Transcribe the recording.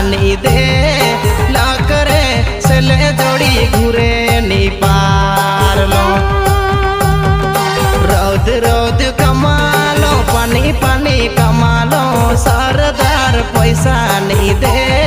नी दे लाकरे सेले जोड़ी घूरे नी पार लो रौद रौद कमालो पानी पानी कमालो सरदार पैसा नी दे।